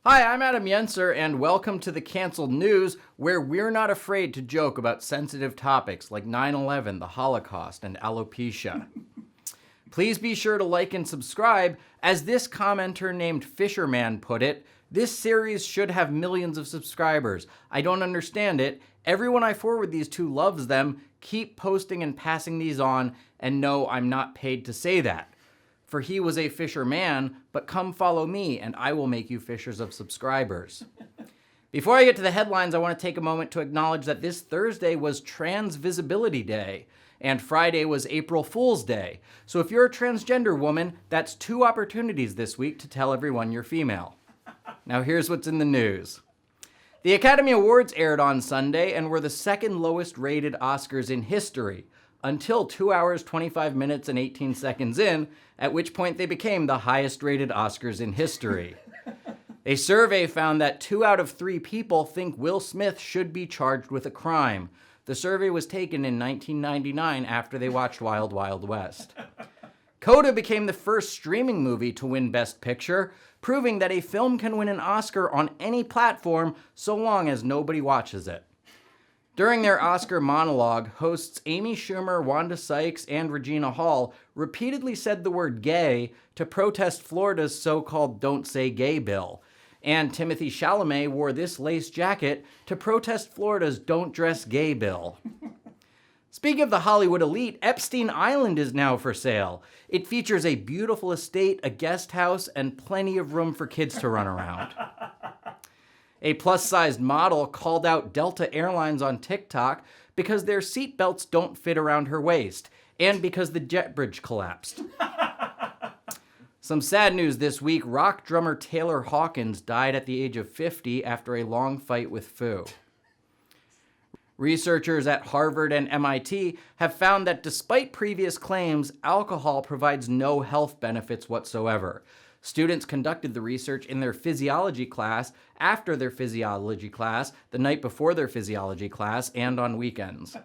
Hi, I'm Adam Yenser, and welcome to the Canceled News, where we're not afraid to joke about sensitive topics like 9/11, the Holocaust, and alopecia. Please be sure to like and subscribe. As this commenter named Fisherman put it, this series should have millions of subscribers. I don't understand it. Everyone I forward these to loves them. Keep posting and passing these on, and no, I'm not paid to say that. For he was a fisherman, but come follow me, and I will make you fishers of subscribers. Before I get to the headlines, I want to take a moment to acknowledge that this Thursday was Trans Visibility Day, and Friday was April Fool's Day. So if you're a transgender woman, that's 2 opportunities this week to tell everyone you're female. Now here's what's in the news. The Academy Awards aired on Sunday and were the second lowest rated Oscars in history, until 2 hours, 25 minutes, and 18 seconds in, at which point they became the highest rated Oscars in history. A survey found that 2 out of 3 people think Will Smith should be charged with a crime. The survey was taken in 1999 after they watched Wild Wild West. CODA became the first streaming movie to win Best Picture, proving that a film can win an Oscar on any platform so long as nobody watches it. During their Oscar monologue, hosts Amy Schumer, Wanda Sykes, and Regina repeatedly said the word gay to protest Florida's so-called Don't Say Gay bill. And Timothy Chalamet wore this lace jacket to protest Florida's Don't Dress Gay bill. Speaking of the Hollywood elite, Epstein Island is now for sale. It features a beautiful estate, a guest house, and plenty of room for kids to run around. A plus-sized model called out Delta Airlines on TikTok because their seatbelts don't fit around her waist, and because the jet bridge collapsed. Some sad news this week, rock drummer Taylor Hawkins died at the age of 50 after a long fight with Foo. Researchers at Harvard and MIT have found that despite previous claims, alcohol provides no health benefits whatsoever. Students conducted the research in their physiology class, after their physiology class, the night before their physiology class, and on weekends.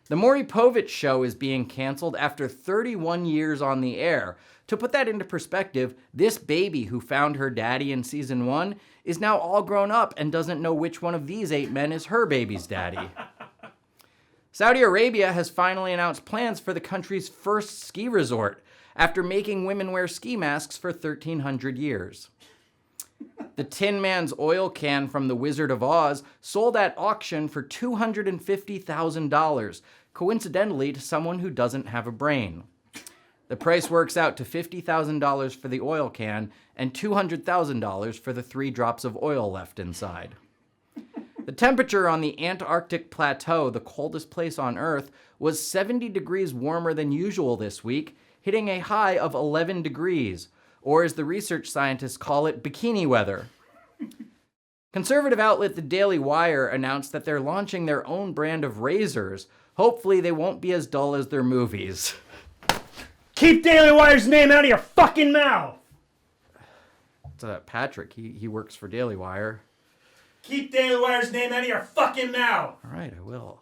The Maury Povich Show is being canceled after 31 years on the air. To put that into perspective, this baby who found her daddy in season 1 is now all grown up and doesn't know which one of these 8 men is her baby's daddy. Saudi Arabia has finally announced plans for the country's first ski resort, after making women wear ski masks for 1,300 years. The Tin Man's oil can from The Wizard of Oz sold at auction for $250,000, coincidentally to someone who doesn't have a brain. The price works out to $50,000 for the oil can and $200,000 for the 3 drops of oil left inside. The temperature on the Antarctic Plateau, the coldest place on Earth, was 70 degrees warmer than usual this week, hitting a high of 11 degrees, or as the research scientists call it, bikini weather. Conservative outlet The Daily Wire announced that they're launching their own brand of razors. Hopefully they won't be as dull as their movies. Keep Daily Wire's name out of your fucking mouth! It's Patrick, he works for Daily Wire. Keep Daily Wire's name out of your fucking mouth! All right, I will.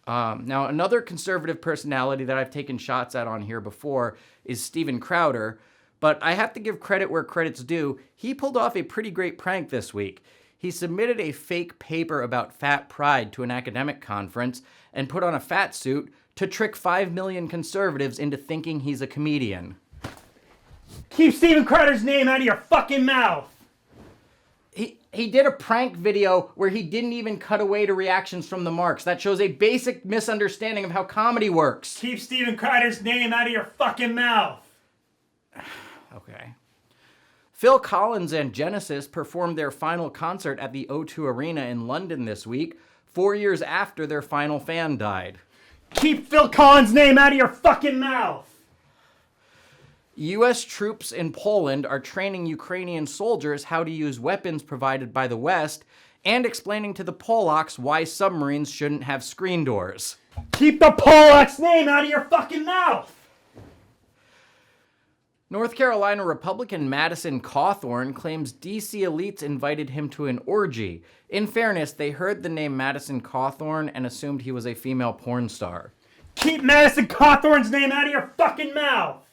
Now, another conservative personality that I've taken shots at on here before is Steven Crowder, but I have to give credit where credit's due. He pulled off a pretty great prank this week. He submitted a fake paper about fat pride to an academic conference and put on a fat suit to trick 5 million conservatives into thinking he's a comedian. Keep Steven Crowder's name out of your fucking mouth! He did a prank video where he didn't even cut away to reactions from the marks. That shows a basic misunderstanding of how comedy works. Keep Steven Crowder's name out of your fucking mouth! Okay. Phil Collins and Genesis performed their final concert at the O2 Arena in London this week, 4 years after their final fan died. Keep Phil Collins' name out of your fucking mouth! U.S. troops in Poland are training Ukrainian soldiers how to use weapons provided by the West and explaining to the Polacks why submarines shouldn't have screen doors. Keep the Polacks' name out of your fucking mouth! North Carolina Republican Madison Cawthorn claims D.C. elites invited him to an orgy. In fairness, they heard the name Madison Cawthorn and assumed he was a female porn star. Keep Madison Cawthorn's name out of your fucking mouth!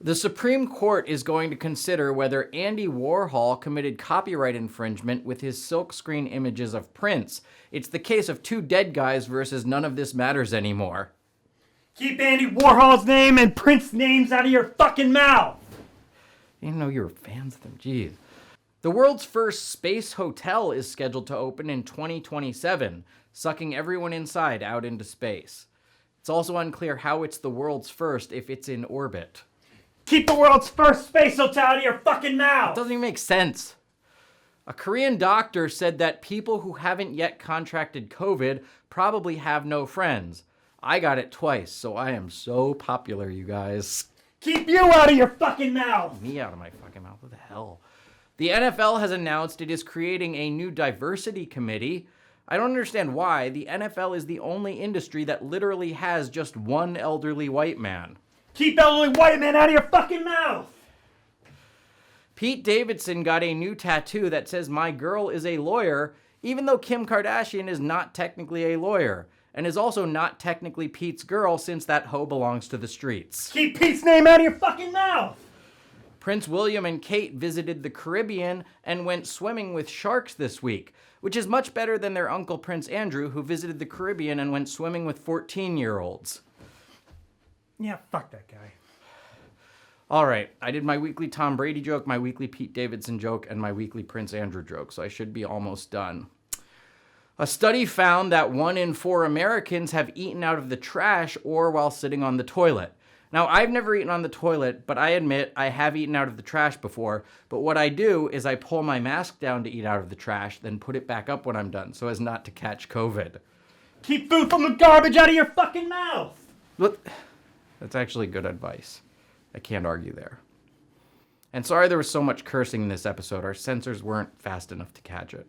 The Supreme Court is going to consider whether Andy Warhol committed copyright infringement with his silkscreen images of Prince. It's the case of two dead guys versus none of this matters anymore. Keep Andy Warhol's name and Prince's names out of your fucking mouth! I didn't know you were fans of them, jeez. The world's first space hotel is scheduled to open in 2027, sucking everyone inside out into space. It's also unclear how it's the world's first if it's in orbit. Keep the world's first space hotel out of your fucking mouth! It doesn't even make sense. A Korean doctor said that people who haven't yet contracted COVID probably have no friends. I got it twice, so I am so popular, you guys. Keep you out of your fucking mouth! Me out of my fucking mouth, what the hell? The NFL has announced it is creating a new diversity committee. I don't understand why. The NFL is the only industry that literally has just one elderly white man. Keep elderly white men out of your fucking mouth! Pete Davidson got a new tattoo that says, "My girl is a lawyer," even though Kim Kardashian is not technically a lawyer, and is also not technically Pete's girl since that hoe belongs to the streets. Keep Pete's name out of your fucking mouth! Prince William and Kate visited the Caribbean and went swimming with sharks this week, which is much better than their uncle Prince Andrew, who visited the Caribbean and went swimming with 14-year-olds. Yeah, fuck that guy. All right, I did my weekly Tom Brady joke, my weekly Pete Davidson joke, and my weekly Prince Andrew joke, so I should be almost done. A study found that 1 in 4 Americans have eaten out of the trash or while sitting on the toilet. Now, I've never eaten on the toilet, but I admit I have eaten out of the trash before. But what I do is I pull my mask down to eat out of the trash, then put it back up when I'm done, so as not to catch COVID. Keep food from the garbage out of your fucking mouth! Look, that's actually good advice. I can't argue there. And sorry there was so much cursing in this episode. Our censors weren't fast enough to catch it.